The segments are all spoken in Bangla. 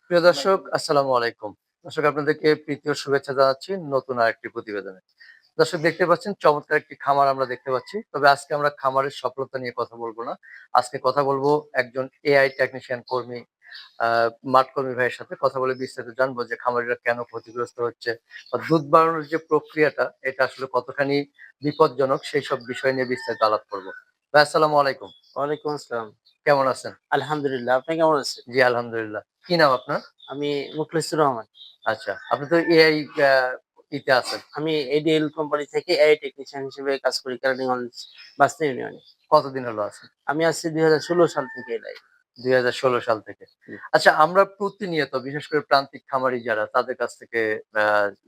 প্রিয় দর্শক, আসসালামু আলাইকুম। দর্শক, আপনাদেরকে প্রীতি ও শুভেচ্ছা জানাচ্ছি নতুন আরেকটি প্রতিবেদনে। দর্শক, দেখতে পাচ্ছেন চমৎকার একটি খামার আমরা দেখতে পাচ্ছি। তবে আজকে আমরা খামারের সফলতা নিয়ে কথা বলব না। আজকে কথা বলব একজন এআই টেকনিশিয়ান কর্মী, আ মাঠ কর্মী ভাইয়ের সাথে কথা বলে বিস্তারিত জানবো যে খামারিরা কেন ক্ষতিগ্রস্ত হচ্ছে বা দুধ বাড়ানোর যে প্রক্রিয়াটা এটা আসলে কতখানি বিপজ্জনক সেইসব বিষয় নিয়ে বিস্তারিত আলাপ করব। ভাই, আসসালামু আলাইকুম। ওয়ালাইকুম আসসালাম। কেমন আছেন? আলহামদুলিল্লাহ। আপনি কেমন আছেন? জি, আলহামদুলিল্লাহ। কি নাম আপনার? আমি মুখলেছুর রহমান। আচ্ছা। আপনি তো এআই আ ইতে আছেন। আমি এডিএল কোম্পানি থেকে এআই টেকনিশিয়ান হিসেবে কাজ করি কেরানীগঞ্জ বাস্তা ইউনিয়নে। কতদিন হলো আছেন? আমি আসছি ২০১৬ সাল থেকে এই লাইনে। ২০১৬ সাল থেকে। জি। আচ্ছা, আমরা প্রতিনিয়ত বিশেষ করে প্রান্তিক খামারি যারা তাদের কাছ থেকে আ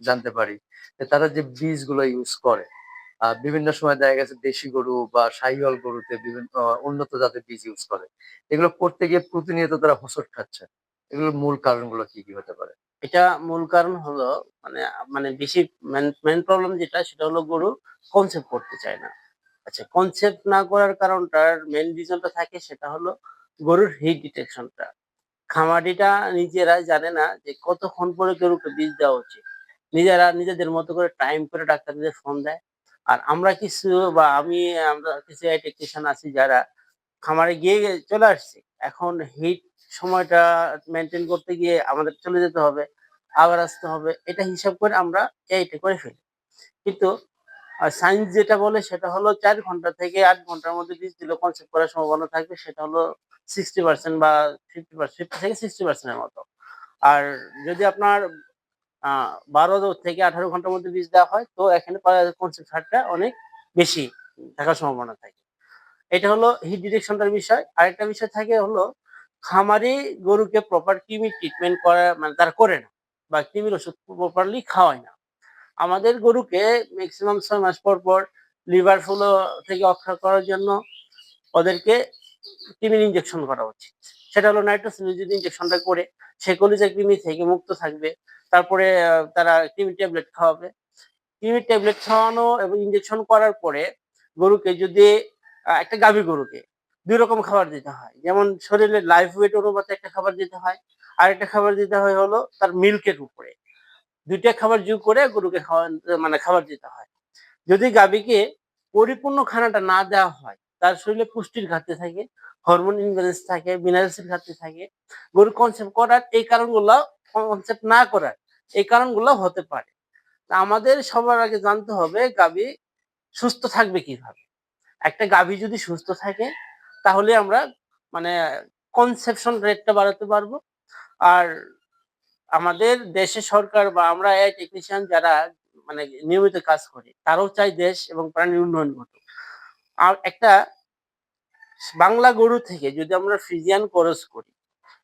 জানতে পারি যে তারা যে বীজগুলো ইউজ করে, বিভিন্ন সময় দেখা গেছে দেশি গরু বা শাহিওয়াল গরুতে বিভিন্ন উন্নত জাতের বীজ ইউজ করে। এগুলো করতে গিয়ে প্রতিনিয়ত তারা হোঁচট খাচ্ছে। এগুলোর মূল কারণগুলো কি, কি হতে পারে? এটা মূল কারণ হলো মানে বেশি মেইন প্রবলেম যেটা সেটা হলো গরু কনসেপ্ট করতে চায় না। আচ্ছা, কনসেপ্ট না করার কারণটার মেইন রিজনটা থাকে সেটা হলো গরুর হিট ডিটেকশনটা। খামারিরা নিজেরা জানে না যে কতক্ষণ পরে গরুকে বীজ দেওয়া উচিত। নিজেরা নিজেদের মতো করে টাইম করে ডাক্তারদের ফোন দেয়। আর আমরা কিছু বা আমরা কিছু এই টেকনিশিয়ান আছি যারা খামারে গিয়ে চলে আসছি। এখন হিট সময়টা মেইনটেইন করতে গিয়ে আমাদের চলে যেতে হবে, আবার আসতে হবে। এটা হিসাব করে আমরা এইটা করে ফেলি। কিন্তু সায়েন্স যেটা বলে সেটা হলো ৪ ঘন্টা থেকে ৮ ঘন্টার মধ্যে বীজ দিলে কনসেপ্ট করার সম্ভাবনা থাকবে সেটা হলো 60% বা 50% 50 থেকে 60% এর মতো। আর যদি আপনার আ ১২ থেকে ১৮ ঘন্টার মধ্যে বীজ দেওয়া হয় তো এখানে কনসেপ্ট হারটা অনেক বেশি থাকার সম্ভাবনা থাকে। এটা হলো হিট ডিটেকশনটার বিষয়। আরেকটা বিষয় থাকে হলো খামারি গরুকে প্রপার কৃমি ট্রিটমেন্ট করা মানে তারা করে না বা কৃমির ওষুধ প্রপারলি খাওয়ায় না। আমাদের গরুকে মেক্সিমাম ৬ মাস পর, পর লিভার ফ্লো থেকে রক্ষা করার জন্য ওদেরকে কৃমির ইনজেকশন করা উচিত। সেটা হলো নাইট্রোসিন যদি ইনজেকশনটা করে সে কলিজার কৃমি থেকে মুক্ত থাকবে। তারপরে তারা কৃমি ট্যাবলেট খাওয়াবে। কৃমির ট্যাবলেট খাওয়ানো এবং ইনজেকশন করার পরে গরুকে যদি একটা গাভী গরুকে ২ রকম খাবার দিতে হয়। যেমন শরীরের লাইফ ওয়েট অনুপাতে একটা খাবার দিতে হয়। আরেকটা খাবার দিতে হয় হলো তার মিল্কের উপরে। ২ টা খাবার যোগ করে গরুকে মানে খাবার দিতে হয়। যদি গাভীকে পরিপূর্ণ খানাটা না দেওয়া হয়, তার শরীরে পুষ্টির ঘাটতি থাকে, হরমোন ইমব্যালেন্স থাকে, মিনারেলস এর ঘাটতি থাকে। গরু কনসেপ্ট করার এই কারণগুলা কনসেপ্ট না করার এই কারণগুলা হতে পারে। তা আমাদের সবার আগে জানতে হবে গাভী সুস্থ থাকবে কিভাবে? একটা গাভী যদি সুস্থ থাকে তাহলে আমরা মানে কনসেপশন রেটটা বাড়াতে পারবো। আর আমাদের দেশের সরকার বা আমরা এই টেকনিশিয়ান যারা মানে নিয়মিত কাজ করি, তারাও চায় দেশ এবং প্রাণীর উন্নয়ন ঘটুক। আর একটা বাংলা গরু থেকে যদি আমরা ফ্রিজিয়ান ক্রস করি,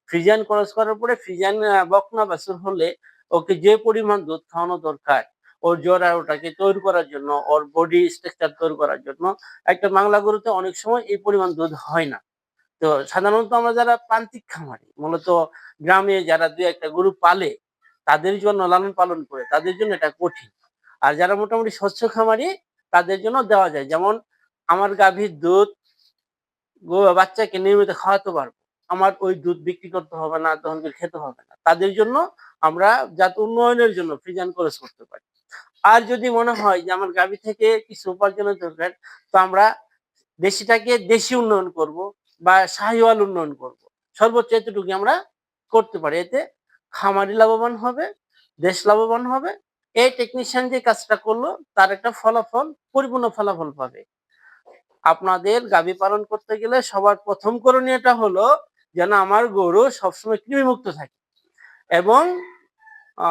ফ্রিজিয়ান ক্রস করার পরে ফ্রিজিয়ান বকনা বাছুর হলে ওকে যে পরিমাণ দুধ খাওয়ানো দরকার, ওর জরায়ুটাকে তৈরি করার জন্য, ওর বডি স্ট্রাকচার তৈরি করার জন্য একটা বাংলা গরুতে অনেক সময় এই পরিমাণ দুধ হয় না। তো সাধারণত আমরা যারা প্রান্তিক খামারি, মূলত গ্রামে যারা ২-১ টা গরু পালে, তাদের জন্য লালন পালন করে, তাদের জন্য এটা কঠিন। আর যারা মোটামুটি স্বচ্ছ খামারি, তাদের জন্য দেওয়া যায়। যেমন আমার গাভীর দুধ বাচ্চাকে নিয়মিত খাওয়াতে পারবো। আমার ওই দুধ বিক্রি করতে হবে না, দহন করে খেতে হবে না। তাদের জন্য আমরা জাত উন্নয়নের জন্য ফ্রিজিয়ান ক্রস করতে পারি। আর যদি মনে হয় যে আমার গাভী থেকে কিছু উপার্জনের দরকার, তো আমরা দেশিটাকে দেশি উন্নয়ন করব বা শাহিওয়াল উন্নয়ন করব। সর্বোচ্চ এতটুকুই আমরা করতে পারি। এতে খামারি লাভবান হবে, দেশ লাভবান হবে। এই টেকনিশিয়ান যে কাজটা করলো তার একটা ফলাফল, পরিপূর্ণ ফলাফল পাবে। আপনাদের গাভী পালন করতে গেলে সবার ১ম করণীয়টা হলো যেন আমার গরু সবসময় কৃমিমুক্ত থাকে এবং আ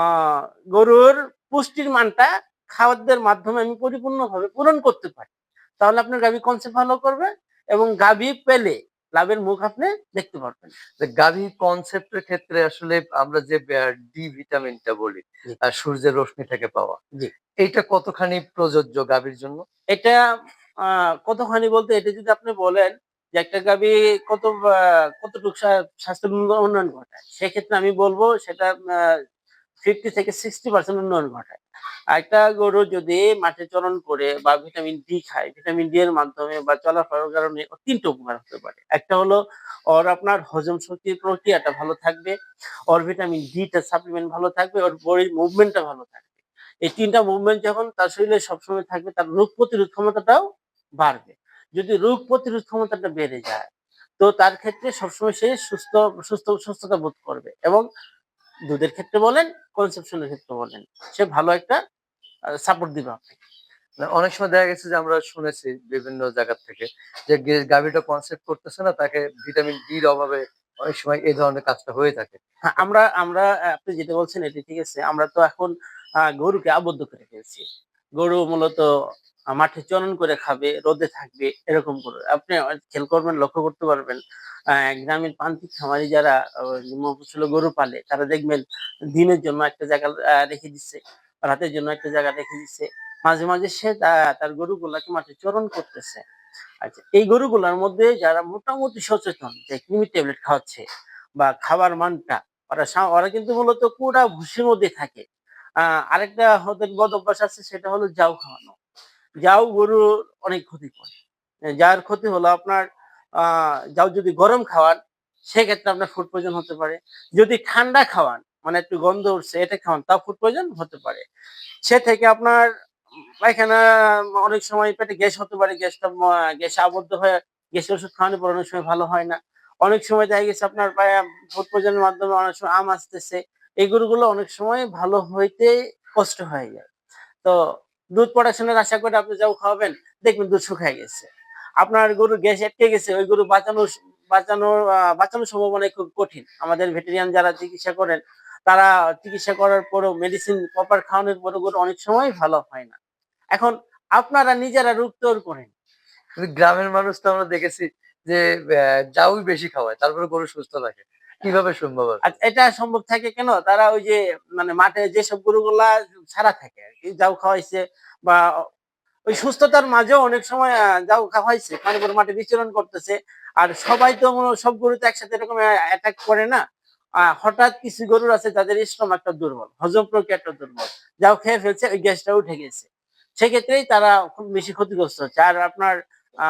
গরুর পুষ্টির মানটা খাদ্যের মাধ্যমে আমি পরিপূর্ণভাবে পূরণ করতে পারি। তাহলে আপনার গাভী কনসেপ্ট ভালো করবে এবং গাভী পেলে লাভের মুখ আপনি দেখতে পারবেন। তো গাভী কনসেপ্ট এর ক্ষেত্রে আসলে আমরা যে ডি ভিটামিনটা বলি, জি, সূর্যের রশ্মি থেকে পাওয়া। জি। এইটা কতখানি প্রযোজ্য গাভীর জন্য? এটা আ কতখানি বলতে এটা যদি আপনি বলেন যে একটা গাভী কত কতটুক স্বাস্থ্যের উন্নয়ন ঘটায়, সেক্ষেত্রে আমি বলব সেটা 50 থেকে 60% উন্নয়ন ঘটায়। একটা গরু যদি মাঠে চরণ করে বা ভিটামিন ডি খায়, ভিটামিন ডি এর মাধ্যমে বা চলাফেরার কারণে ওর ৩ টা উপকার হতে পারে। একটা হলো ওর আপনার হজম শক্তির প্রক্রিয়াটা ভালো থাকবে, ওর ভিটামিন ডি টা সাপ্লিমেন্ট ভালো থাকবে, ওর বডির মুভমেন্টটা ভালো থাকবে। এই ৩ টা মুভমেন্ট যখন তার শরীরে সবসময় থাকবে, তার রোগ প্রতিরোধ ক্ষমতাটাও বাড়বে। যদি রোগ প্রতিরোধ ক্ষমতাটা বেড়ে যায়, তো তার ক্ষেত্রে সবসময় সে সুস্থতা বোধ করবে এবং দুধের ক্ষেত্রে বলেন, কনসেপশন এর ক্ষেত্রে বলেন, সে ভালো একটা সাপোর্ট দিবে আপনাকে। না, অনেক সময় দেখা গেছে যে আমরা শুনেছি বিভিন্ন জায়গা থেকে যে গাভীটা কনসেপ্ট করতেছে না, তাকে ভিটামিন ডি এর অভাবে অনেক সময় এই ধরনের কাজটা হয়ে থাকে। হ্যাঁ, আমরা আমরা আপনি যেটা বলছেন এটা ঠিক আছে। আমরা তো এখন গরুকে আবদ্ধ করে ফেলছি। গরু মূলত মাঠে চরণ করে খাবে, রোদে থাকবে এরকম গরু। আপনি খেয়াল করবেন, লক্ষ্য করতে পারবেন গ্রামের প্রান্তিক খামারি যারা মফস্বলে গরু পালে তারা দেখবেন দিনের জন্য একটা জায়গা রেখে দিচ্ছে, রাতের জন্য একটা জায়গা রেখে দিচ্ছে। মাঝে, মাঝে সে তার গরুগুলাকে মাঠে চরণ করতেছে। আচ্ছা, এই গরুগুলার মধ্যে যারা মোটামুটি সচেতন যে কৃমির ট্যাবলেট খাওয়াচ্ছে বা খাবার মানটা ওরা কিন্তু মূলত পুরা ভুসির মধ্যে থাকে। আ আরেকটা ওদের বদ অভ্যাস আছে, সেটা হলো জাউ খাওয়ানো। জাউ গরুর অনেক ক্ষতি করে। যার ক্ষতি হলো আপনার আ জাউ যদি গরম খাওয়ান সেক্ষেত্রে আপনার ফুড পয়জন হতে পারে। যদি ঠান্ডা খাওয়ান মানে একটু গন্ধ উঠছে এটা খাওয়ান তাও ফুড পয়জন হতে পারে। সে থেকে আপনার পায়খানা অনেক সময় পেটে গ্যাস হতে পারে। গ্যাসে আবদ্ধ হয়ে গ্যাসের ওষুধ খাওয়ানোর পর অনেক সময় ভালো হয় না। অনেক সময় দেখা গেছে আপনার ফুড পয়জনের মাধ্যমে অনেক সময় আম আসতেছে। এই গরুগুলো অনেক সময় ভালো হইতে কষ্ট হয়ে যায়। তো দুধ প্রোডাকশন এর আশা করে আপনি যাও খাওয়াবেন, দেখবেন দুধ শুকায় গেছে। আপনার গরুর গ্যাস আটকে গেছে, ওই গরু বাঁচানোর সম্ভাবনা খুব কঠিন। আমাদের ভেটেরিয়ান যারা চিকিৎসা করেন, তারা চিকিৎসা করার পরেও মেডিসিন প্রপার খাওয়ানোর পরেও গরু অনেক সময় ভালো হয় না। এখন আপনারা নিজেরা রোগ তৈরি করেন। কিন্তু গ্রামের মানুষ তো আমরা দেখেছি যে জাউই বেশি খাওয়ায়। তারপরে গরু সুস্থ থাকে। কিভাবে সম্ভব আর আরকি? এটা সম্ভব থাকে কেন? তারা ওই যে মানে মাঠে যেসব গরুগুলা ছাড়া থাকে আরকি, জাউ খাওয়াইছে বা ওই সুস্থতার মাঝেও অনেক সময় যাও খাওয়াইছে। পানি পরে মাঠে বিচরণ করতেছে। আর সবাই তো সব গরু তো একসাথে এরকম অ্যাটাক করে না। হঠাৎ কিছু গরুর আছে যাদের স্টমাকটা দুর্বল, হজম প্রক্রিয়াটা দুর্বল। যাও খেয়ে ফেলছে, ওই গ্যাসটা উঠে গেছে। সেক্ষেত্রেই তারা খুব বেশি ক্ষতিগ্রস্ত হচ্ছে। আর আপনার আ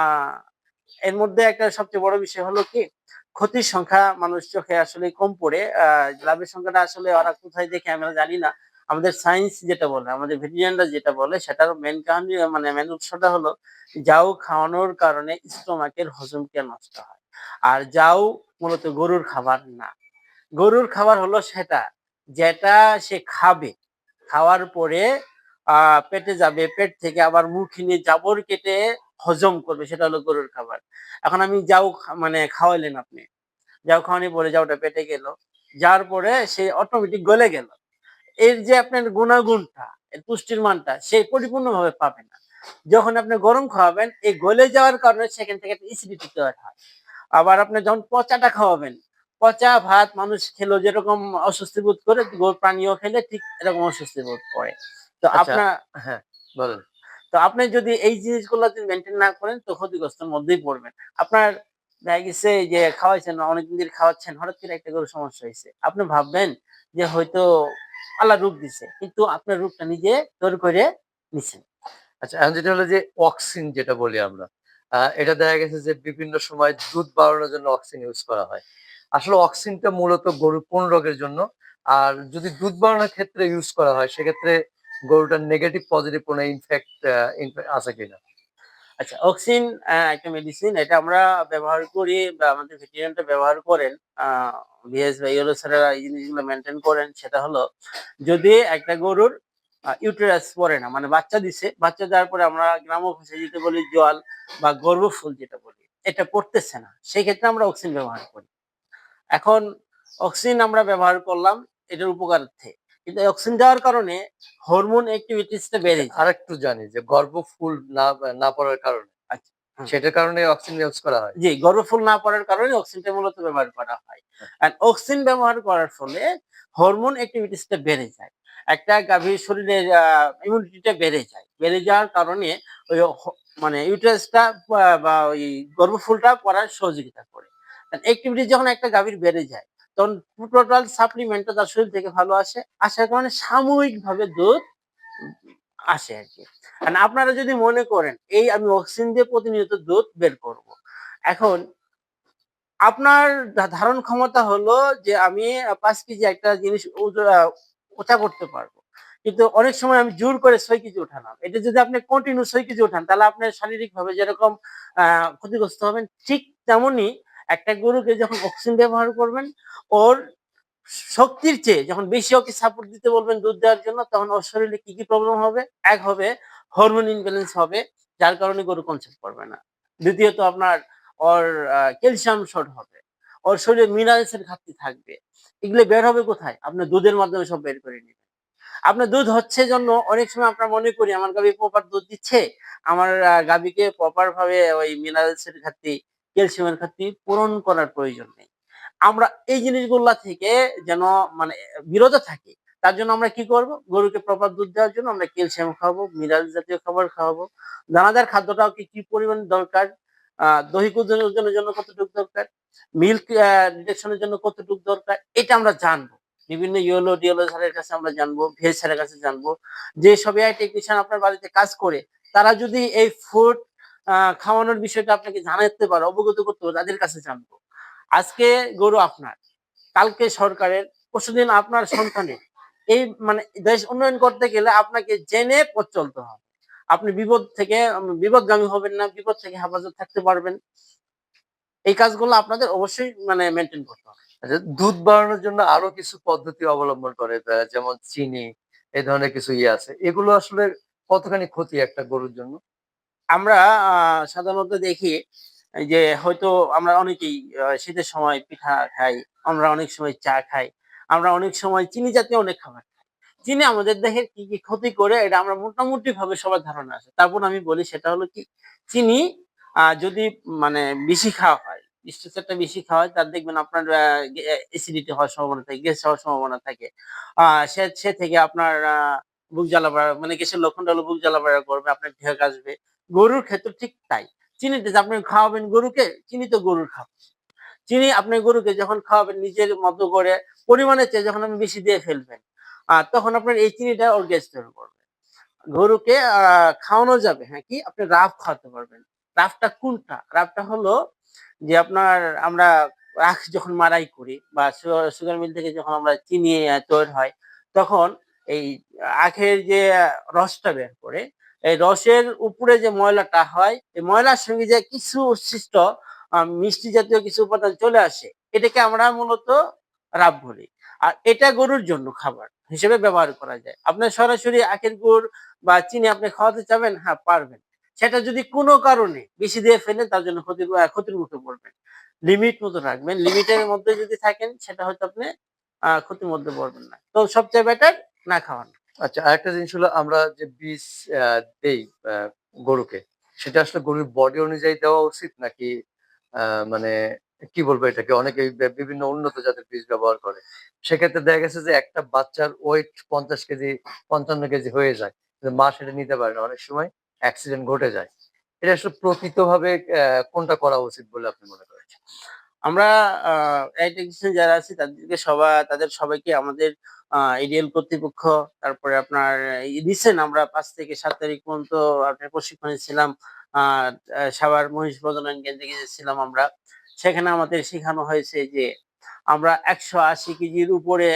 এর মধ্যে একটা সবচেয়ে বড় বিষয় হলো কি, ক্ষতির সংখ্যা মানুষ চোখে আসলে কম পড়ে। লাভের সংখ্যাটা আসলে ওরা কোথায় দেখে আমরা জানি না। আমাদের সায়েন্স যেটা বলে, আমাদের ভেটেরিয়ানরা যেটা বলে সেটার মেইন কাহানি মানে মেইন উৎসটা হলো জাউ খাওয়ানোর কারণে স্টোমাকের হজম ক্রিয়া নষ্ট হয়। আর জাউ মূলত গরুর খাবার না। গরুর খাবার হলো সেটা, যেটা সে খাবে। খাওয়ার পরে আ পেটে যাবে, পেট থেকে আবার মুখে নিয়ে জাবর কেটে হজম করবে, সেটা হলো গরুর খাবার। এখন আমি জাউ মানে খাওয়াইলেন আপনি। জাউ খাওয়ানোর পরে জাউটা পেটে গেল। যাওয়ার পরে সে অটোমেটিক গলে গেল। এর যে আপনার গুণাগুণটা, এর পুষ্টির মানটা সে পরিপূর্ণভাবে পাবে না। যখন আপনি গরম খাওয়াবেন, এই গলে যাওয়ার কারণে সেখান থেকে একটা এসিডিটি তৈরি হয়। আবার আপনি যখন পচাটা খাওয়াবেন, পচা ভাত মানুষ খেলেও যেরকম অস্বস্তি বোধ করে, প্রাণীও খেলে ঠিক এরকম অস্বস্তি বোধ করে। তো আচ্ছা, আপনার হ্যাঁ, বলেন। তো আপনি যদি এই জিনিসগুলো যদি মেইনটেইন না করেন তো ক্ষতিগ্রস্তের মধ্যেই পড়বেন। আপনার দেখা গেছে যে খাওয়াইছেন, অনেকদিন ধরে খাওয়াচ্ছেন, হঠাৎ করে একটা করে সমস্যা হইছে। আপনি ভাববেন যে হয়তো আল্লাহ রোগ দিছে। কিন্তু আপনার রোগটা নিজে তৈরি করে নিছেন। আচ্ছা, এখন যেটা হলো যে অক্সিন যেটা বলি আমরা। এটা দেখা গেছে যে বিভিন্ন সময় দুধ বাড়ানোর জন্য অক্সিন ইউজ করা হয়। আসলে অক্সিনটা মূলত গরুর কোন রোগের জন্য? আর যদি দুধ বাড়ানোর ক্ষেত্রে ইউজ করা হয় সেক্ষেত্রে গরুটার নেগেটিভ পজিটিভ কোন আছে কিনা? আচ্ছা, অক্সিন একটা মেডিসিন, এটা আমরা ব্যবহার করি বা আমাদের ভেটেরিয়ানরা ব্যবহার করেন। আ ভিএস বা ইউরো স্যারেরা এই জিনিসগুলো মেইনটেইন করেন। সেটা হলো যদি একটা গরুর ইউটেরাস পড়ে না, মানে বাচ্চা দিছে, বাচ্চা দেওয়ার পরে আমরা গ্রাম্য ভাষায় যেটা বলি জল বা গর্ভফুল যেটা বলি, এটা পড়তেছে না। সেক্ষেত্রে আমরা অক্সিন ব্যবহার করি। এখন অক্সিজেন আমরা ব্যবহার করলাম এটার উপকারার্থে। কিন্তু অক্সিজেন দেওয়ার কারণে হরমোন এক্টিভিটিস টা আচ্ছা, বেড়ে যায়। আরেকটু জানি যে গর্ভফুল না পড়ার কারণে, আচ্ছা, হুম। সেটার কারণে অক্সিজেন ইউজ করা হয়? জি, গর্ভফুল না পড়ার কারণে অক্সিজেনটা মূলত ব্যবহার করা হয়। হ্যাঁ, অ্যান্ড অক্সিজেন ব্যবহার করার ফলে হরমোন এক্টিভিটিস টা বেড়ে যায়। একটা গাভীর শরীরের ইমিউনিটিটা বেড়ে যায়। বেড়ে যাওয়ার কারণে ওই মানে ইউটেরাসটা বা ওই গর্ভফুলটা পড়ার সহযোগিতা করে। অ্যান্ড এক্টিভিটি যখন একটা গাভীর বেড়ে যায়, তখন টোটাল সাপ্লিমেন্টটা তার শরীর থেকে ভালো আসে, আসার কারণে সাময়িকভাবে দুধ আসে আরকি। আর আপনারা যদি মনে করেন এই আমি অক্সিজেন দিয়ে প্রতিনিয়ত দুধ বের করব। এখন আপনার ধারণ ক্ষমতা হলো যে আমি ৫ কেজি একটা জিনিস ওঠা করতে পারবো। কিন্তু অনেক সময় আমি জোর করে ৬ কেজি উঠালাম। এটা যদি আপনি কন্টিনিউ ৬ কেজি উঠান তাহলে আপনার শারীরিকভাবে যেরকম আ ক্ষতিগ্রস্ত হবেন, ঠিক তেমনি একটা গরুকে যখন অক্সিজেন ব্যবহার করবেন, ওর শক্তির চেয়ে যখন বেশি ওকে সাপোর্ট দিতে বলবেন দুধ দেওয়ার জন্য, তখন ওর শরীরে কি প্রবলেম হবে? এক হবে হরমোন ইমব্যালেন্স হবে, যার কারণে গরু কনসেপ্ট করবে না। দ্বিতীয়ত আপনার ওর ক্যালসিয়াম শর্ট হবে। ওর শরীরে মিনারেলস এর ঘাটতি থাকবে। এগুলো বের হবে কোথায়? আপনার দুধের মাধ্যমে সব বের করে নিবেন। আপনার দুধ হচ্ছে জন্য অনেক সময় আমরা মনে করি আমার গাভী প্রপার দুধ দিচ্ছে। আমার গাভীকে প্রপার ভাবে ওই মিনারেলস এর ঘাটতি, ক্যালসিয়ামের ঘাটতি পূরণ করার প্রয়োজন নেই। আমরা এই জিনিসগুলা থেকে যেন মানে বিরত থাকি। তার জন্য আমরা কি করব? গরুকে প্রপার দুধ দেওয়ার জন্য আমরা ক্যালসিয়াম খাওয়াবো, মিনারেল জাতীয় খাবার খাওয়াবো। দানাদার খাদ্যটাও কি পরিমাণ দরকার, দৈহিক ওজনের জন্য কতটুক দরকার, মিল্ক ডিটেকশন এর জন্য কতটুক দরকার, এটা আমরা জানবো। বিভিন্ন ইওলো, ডিওলো স্যারের কাছে আমরা জানবো, ভেজ স্যারের কাছে জানবো। যেসব এআই টেকনিশিয়ান আপনার বাড়িতে কাজ করে, তারা যদি এই ফুড খাওয়ানোর বিষয়টা আপনাকে জানাতে পারে, অবগত করতে পারে, তাদের কাছে জানবো। আজকে গরু আপনার, কালকে সরকারের, পরশুদিন আপনার সন্তানের। এই মানে দেশ উন্নয়ন করতে গেলে আপনাকে জেনে পথ চলতে হবে। আপনি বিপদ থেকে বিপদগামী হবেন না, বিপদ থেকে হেফাজত থাকতে পারবেন। এই কাজগুলো আপনাদের অবশ্যই মানে মেইনটেইন করতে হবে। আচ্ছা, দুধ বাড়ানোর জন্য আরো কিছু পদ্ধতি অবলম্বন করে যেমন চিনি, এই ধরনের কিছু ইয়ে আছে। এগুলো আসলে কতখানি ক্ষতি একটা গরুর জন্য? আমরা সাধারণত দেখি এই যে হয়তো আমরা অনেকেই শীতের সময় পিঠা খাই, আমরা অনেক সময় চা খাই, আমরা অনেক সময় চিনি জাতীয় অনেক খাবার খাই। চিনি আমাদের দেহের কি ক্ষতি করে এটা আমরা মোটামুটি ভাবে সবার ধারণা আছে। তারপর আমি বলি সেটা হলো কি, চিনি যদি মানে বেশি খাওয়া হয়, স্ট্রেসরটা বেশি খাওয়া হয়, তার দেখবেন আপনার অ্যাসিডিটি হওয়ার সম্ভাবনা থাকে, গ্যাস হওয়ার সম্ভাবনা থাকে। আ সে সে থেকে আপনার বুক জ্বালা বাড়া মানে গ্যাসের লক্ষণটা হলো বুক জ্বালা বাড়া করবে, আপনার ঢেক আসবে। গরুর ক্ষেত্রে ঠিক তাই। চিনিতে যে আপনি খাওয়াবেন গরুকে, চিনি তো গরুর খাবার। চিনি আপনি গরুকে যখন খাওয়াবেন নিজের মতো করে পরিমাণের চেয়ে যখন আপনি বেশি দিয়ে ফেলবেন, তখন আপনার এই চিনিটা ওর গ্যাস তৈরি করবে। গরুকে খাওয়ানো যাবে, হ্যাঁ, কি আপনি রাব খাওয়াতে পারবেন। রাবটা কোনটা? রাবটা হলো যে আপনার আমরা আখ যখন মাড়াই করি বা সুগার মিল থেকে যখন আমরা চিনি তৈরি হয়, তখন এই আখের যে রসটা বের করে, এই রসের উপরে যে ময়লাটা হয়, এই ময়লার সঙ্গে যে কিছু উচ্ছিষ্ট মিষ্টি জাতীয় কিছু উপাদান চলে আসে, এটাকে আমরা মূলত রাব বলি। আর এটা গরুর জন্য খাবার হিসেবে ব্যবহার করা যায়। আপনার সরাসরি আখের গুড় বা চিনি আপনি খাওয়াতে চাবেন? হ্যাঁ, পারবেন। সেটা যদি কোনো কারণে বেশি দিয়ে ফেলেন তার জন্য ক্ষতির মুখে পড়বেন। লিমিট মতো রাখবেন। লিমিটের মধ্যে যদি থাকেন সেটা হয়তো আপনি ক্ষতির মধ্যে পড়বেন না। তো সবচেয়ে বেটার না খাওয়ানো। আচ্ছা, আরেকটা জিনিস হলো আমরা যে বীজ আ দেই আ গরুকে, সেটা আসলে গরুর বডি অনুযায়ী দেওয়া উচিত নাকি আ মানে কি বলবো এটাকে? অনেকেই বিভিন্ন উন্নত জাতের বীজ ব্যবহার করে। সেক্ষেত্রে দেখা গেছে যে একটা বাচ্চার ওয়েট ৫০ কেজি, ৫৫ কেজি হয়ে যায়। কিন্তু মা সেটা নিতে পারে না। অনেক সময় অ্যাক্সিডেন্ট ঘটে যায়। এটা আসলে প্রকৃতভাবে কোনটা করা উচিত বলে আপনি মনে করেন? আমরা আ ডায়েটিশিয়ান যারা আছি তাদের সবাইকে আমাদের এডিএল কর্তৃপক্ষ, তারপরে আপনার রিসেন্ট আমরা ৫ থেকে ৭ তারিখ পর্যন্ত আপনার প্রশিক্ষণে ছিলাম। আ আ সাভার মহিষ প্রজনন কেন্দ্রে গিয়েছিলাম আমরা। সেখানে আমাদের শিখানো হয়েছে যে আমরা ১৮০ কেজির উপরে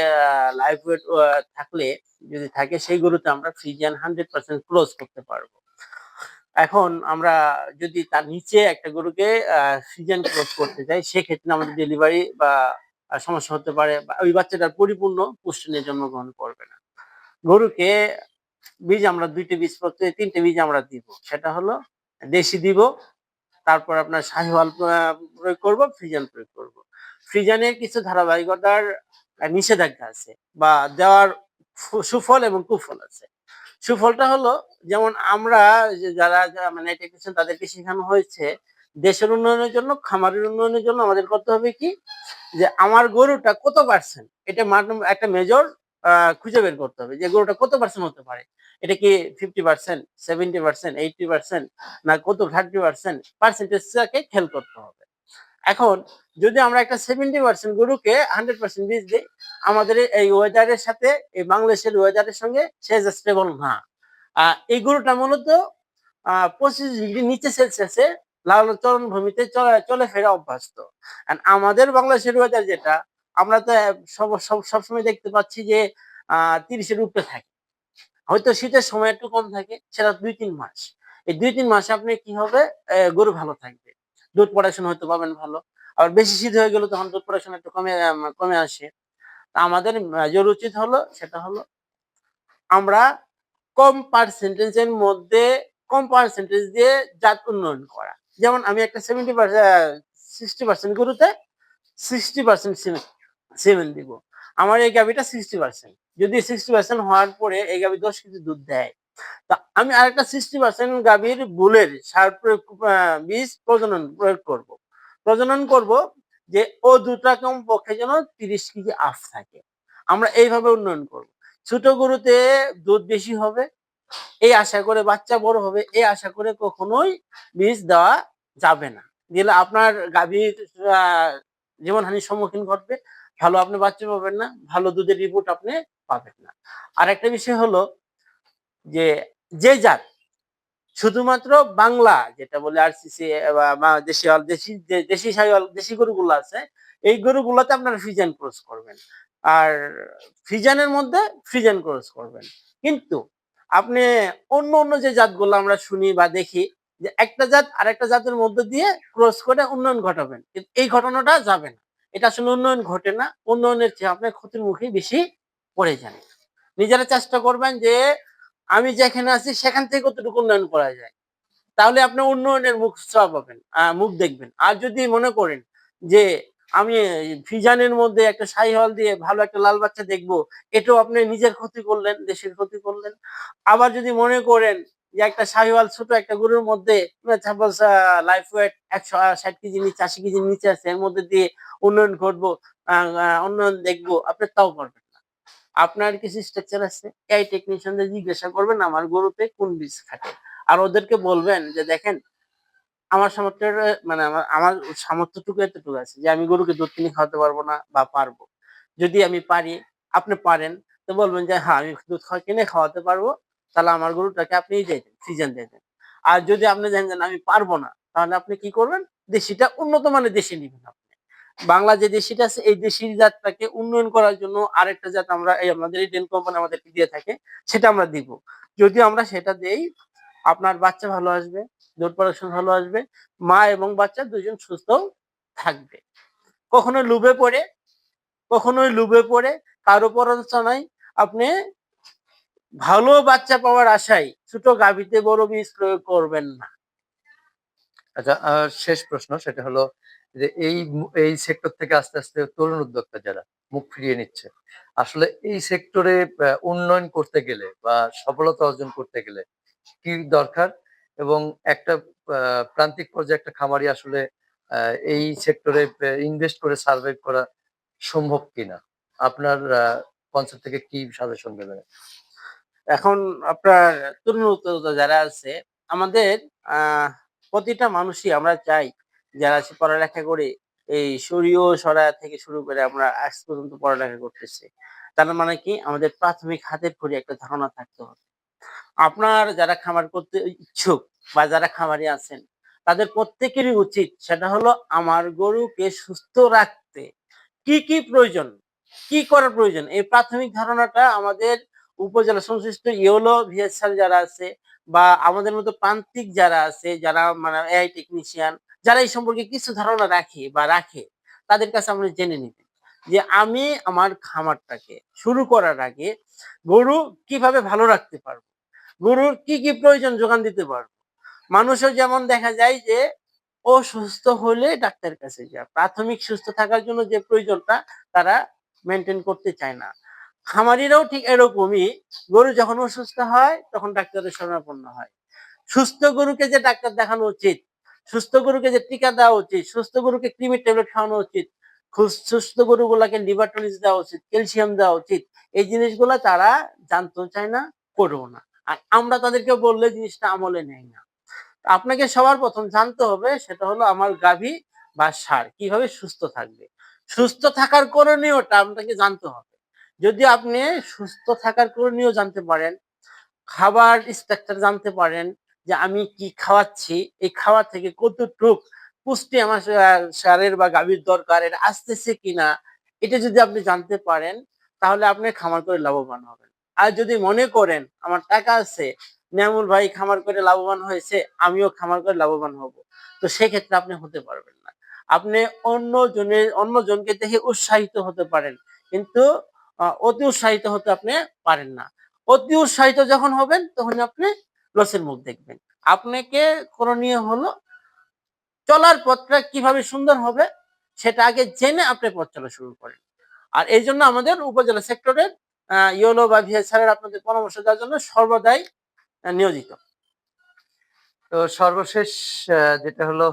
লাইভ ওয়েট থাকলে যদি থাকে সেই গরুতে আমরা ফ্রিজিয়ান 100% ক্লোজ করতে পারব। এখন আমরা যদি তার নিচে একটা গরুকে সিজন ক্রস করতে চাই, সেক্ষেত্রে আমাদের ডেলিভারি বা সমস্যা হতে পারে বা ওই বাচ্চাটার পরিপূর্ণ পুষ্টি নিয়ে জন্মগ্রহণ করবে না। গরুকে বীজ আমরা ২ টি বীজ প্রত্যেক ৩ টে বীজ আমরা দিব। সেটা হলো দেশি দিব, তারপর আপনার শাহিওয়াল প্রয়োগ করব, ফ্রিজিয়ান প্রয়োগ করব। ফ্রিজিয়ানের কিছু ধারাবাহিকতার নিষেধাজ্ঞা আছে বা দেওয়ার সুফল এবং কুফল আছে। সুফলটা হলো যেমন আমরা যারা মানে টেকনিশিয়ান তাদেরকে শেখানো হয়েছে দেশের উন্নয়নের জন্য, খামারের উন্নয়নের জন্য আমাদের করতে হবে কি যে আমার গরুটা কত পার্সেন্ট এটা একটা মেজর খুঁজে বের করতে হবে যে গরুটা কত পার্সেন্ট হতে পারে। এটা কি 50%, 70%, 80% না কত 30% পার্সেন্টেজটাকে খেয়াল করতে হবে। এখন যদি আমরা একটা 70% গরুকে 100% বীজ দিই, আমাদের এই ওয়েদারের সাথে, এই বাংলাদেশের ওয়েদারের সঙ্গে সে স্টেবল না। এই গরুটা মূলত 25 ডিগ্রি নিচে সেলসিয়াসে লালন ভূমিতে চলে ফেরা অভ্যস্ত। আর আমাদের বাংলাদেশের ওয়েদার যেটা, আমরা তো সবসময় দেখতে পাচ্ছি যে 30-এর উপরে থাকে। হয়তো শীতের সময় একটু কম থাকে, সেটা ২-৩ মাস। এই ২-৩ মাসে আপনি কি হবে, গরু ভালো থাকবে। দুধ প্রোডাকশন হয়তো পাবেন ভালো। আবার বেশি শীত হয়ে গেলে তখন দুধ প্রোডাকশন একটু কমে আসে। তা আমাদের যে উচিত হলো সেটা হলো আমরা কম পার্সেন্টেজের মধ্যে কম পার্সেন্টেজ দিয়ে জাত উন্নয়ন করা। যেমন আমি একটা 60% গরুতে 60% সিমেন্ট দিব। আমার এই গাভীটা 60%। যদি 60% হওয়ার পরে এই গাভী ১০ কেজি দুধ দেয়। তা আমি আরেকটা 60% গাভীর বুলের সার প্রয়োগ বীজ প্রয়োগ করব। প্রজনন করব যে ও দুধটা কমপক্ষে যেন ৩০ কেজি আফ থাকে। আমরা এইভাবে উন্নয়ন করব। ছোট গরুতে দুধ বেশি হবে, এই আশা করে বাচ্চা বড় হবে, এই আশা করে কখনোই বীজ দেওয়া যাবে না। দিলে আপনার গাভীর আ জীবনহানির সম্মুখীন ঘটবে। ভালো আপনি বাচ্চা পাবেন না, ভালো দুধের রিপোর্ট আপনি পাবেন না। আরেকটা বিষয় হলো যে, যে জাত শুধুমাত্র বাংলা যেটা বলে আরসিসি বা দেশাল দেশি শাহিওয়াল দেশি গরুগুলো আছে, এই গরুগুলাতে আপনারা ফ্রিজিয়ান ক্রস করবেন। আর ফ্রিজিয়ানের মধ্যে ফ্রিজিয়ান ক্রস করবেন। কিন্তু আপনি অন্য যে জাতগুলো আমরা শুনি বা দেখি যে একটা জাত আরেকটা জাতের মধ্য দিয়ে ক্রস করে উন্নয়ন ঘটাবেন। কিন্তু এই ঘটনাটা যাবে না। এটা আসলে উন্নয়ন ঘটে না। উন্নয়নের চেয়ে আপনি ক্ষতির মুখেই বেশি পড়ে যান। নিজেরা চেষ্টা করবেন যে আমি যেখানে আছি সেখান থেকে কতটুকু উন্নয়ন করা যায়। তাহলে আপনি উন্নয়নের মুখ ছোঁয়া পাবেন, মুখ দেখবেন। আর যদি মনে করেন যে আমি ফিজানের মধ্যে একটা শাহিওয়াল দিয়ে ভালো একটা লাল বাচ্চা দেখবো, এটাও আপনি নিজের ক্ষতি করলেন, দেশের ক্ষতি করলেন। আবার যদি মনে করেন যে একটা শাহিওয়াল ছোট একটা গরুর মধ্যে সাপোজ লাইফ ওয়েট ১৬০ কেজির নিচে ৮০ কেজির নিচে আছে, এর মধ্যে দিয়ে উন্নয়ন ঘটবো, আ আ উন্নয়ন দেখবো, আপনি তাও পারবেন না। আপনার কিছু স্ট্রাকচার আছে, এই টেকনিশিয়ানদের জিজ্ঞাসা করবেন আমার গরুতে কোন বীজ খাটে। আর ওদেরকে বলবেন যে দেখেন আমার সামর্থ্যের মানে আমার সামর্থ্যটুকু এতটুকু আছে যে আমি গরুকে দুধ কিনে খাওয়াতে পারবো না বা পারবো। যদি আমি পারি, আপনি পারেন, তো বলবেন যে হ্যাঁ, আমি দুধ কিনে খাওয়াতে পারবো। তাহলে আমার গরুটাকে আপনিই দিয়ে দেন, সিজন দিয়ে দেন। আর যদি আপনি জানেন যে আমি পারবো না, তাহলে আপনি কি করবেন? দেশিটা উন্নত মানের দেশি নিবেন আপনি। বাংলা যে দেশিটা আছে এই দেশি জাতটাকে উন্নয়ন করার জন্য আরেকটা জাত আমরা এই আমাদের ইডেন কোম্পানি আমাদেরকে দিয়ে থাকে, সেটা আমরা দিব। যদি আমরা সেটা দেই, আপনার বাচ্চা ভালো আসবে, দুধ প্রোডাকশন ভালো আসবে, মা এবং বাচ্চা ২ জন সুস্থ থাকবে। কখনো লোভে পড়ে কখনোই লোভে পড়ে কারো প্ররোচনায় আপনি ভালো বাচ্চা পাওয়ার আশায় ছোট গাভীতে বড় বীজ প্রয়োগ করবেন না। আচ্ছা, শেষ প্রশ্ন সেটা হলো যে এই সেক্টর থেকে আস্তে, আস্তে তরুণ উদ্যোক্তা যারা মুখ ফিরিয়ে নিচ্ছে। আসলে এই সেক্টরে উন্নয়ন করতে গেলে বা সফলতা অর্জন করতে গেলে কি দরকার? এবং একটা আ প্রান্তিক পর্যায়ে একটা খামারি আসলে আ এই সেক্টরে ইনভেস্ট করে সারভাইভ করা সম্ভব কিনা? আপনার কনসেপ্ট থেকে কি সাজেশন দেবেন? এখন আপনার তরুণ উদ্যোক্তা যারা আছে, আমাদের আ প্রতিটা মানুষই আমরা চাই যারা পড়ালেখা করে এই শরীয় সরায়া থেকে শুরু করে আমরা আজ পর্যন্ত পড়ালেখা করতেছি। তার মানে কি আমাদের প্রাথমিক হাতের খড়ি একটা ধারণা থাকতে হবে। আপনার যারা খামার করতে ইচ্ছুক বা যারা খামারি আছেন, তাদের প্রত্যেকেরই উচিত সেটা হলো আমার গরুকে সুস্থ রাখতে কি প্রয়োজন? কি করা প্রয়োজন? এই প্রাথমিক ধারণাটা আমাদের উপজেলা সংশ্লিষ্ট ইওলো ভিএসএল যারা আছে বা আমাদের মতো প্রান্তিক যারা আছে, যারা মানে এআই টেকনিশিয়ান, যারা এই সম্পর্কে কিছু ধারণা রাখে বা রাখে, তাদের কাছে আমরা জেনে নিবেন যে আমি আমার খামারটাকে শুরু করার আগে গরু কিভাবে ভালো রাখতে পারবো? গরুর কি প্রয়োজন যোগান দিতে পারবো? মানুষও যেমন দেখা যায় যে অসুস্থ হলে ডাক্তারের কাছে যায়। প্রাথমিক সুস্থ থাকার জন্য যে প্রয়োজনটা তারা মেইনটেইন করতে চায় না। খামারিরাও ঠিক এরকমই। গরু যখন অসুস্থ হয় তখন ডাক্তারের শরণাপন্ন হয়। সুস্থ গরুকে যে ডাক্তার দেখানো উচিত, সুস্থ গরুকে যে টিকা দেওয়া উচিত, সুস্থ গরুকে কৃমির ট্যাবলেট খাওয়ানো উচিত, সুস্থ গরুগুলাকে লিভার টনিক দেওয়া উচিত, ক্যালসিয়াম দেওয়া উচিত। এই জিনিসগুলা তারা জানতেও চায় না, করেও না। আর আমরা তাদেরকে বললে জিনিসটা আমলে নেয় না। আপনাকে সবার ১ম জানতে হবে সেটা হলো আমার গাভী বা সার কিভাবে সুস্থ থাকবে। সুস্থ থাকার করণীয়টা আপনাকে জানতে হবে। যদি আপনি সুস্থ থাকার করণীয় জানতে পারেন, খাবার স্ট্রাকচার জানতে পারেন যে আমি কি খাওয়াচ্ছি, এই খাওয়া থেকে কতটুক পুষ্টি আমার ষাঁড়ের বা গাভীর দরকার, এটা আসতেছে কিনা, এটা যদি আপনি জানতে পারেন তাহলে আপনি খামার করে লাভবান হবেন। আর যদি মনে করেন আমার টাকা আছে, নেয়ামুল ভাই খামার করে লাভবান হয়েছে, আমিও খামার করে লাভবান হব। তো সেক্ষেত্রে আপনি হতে পারবেন না। আপনি অন্যজনকে দেখে উৎসাহিত হতে পারেন। কিন্তু অতি উৎসাহিত হতে আপনি পারেন না। অতি উৎসাহিত যখন হবেন তখন আপনি লসের মুখ দেখবেন। আপনাকে করণীয় হলো চলার পথটা কিভাবে সুন্দর হবে সেটা আগে জেনে আপনি পথ চলা শুরু করেন। আর এইজন্য আমাদের উপজেলা সেক্টরের ইয়োলো বা ভিএস স্যারের আপনাদের পরামর্শ দেওয়ার জন্য সর্বদাই নিয়োজিত। তো সর্বশেষ যেটা হলো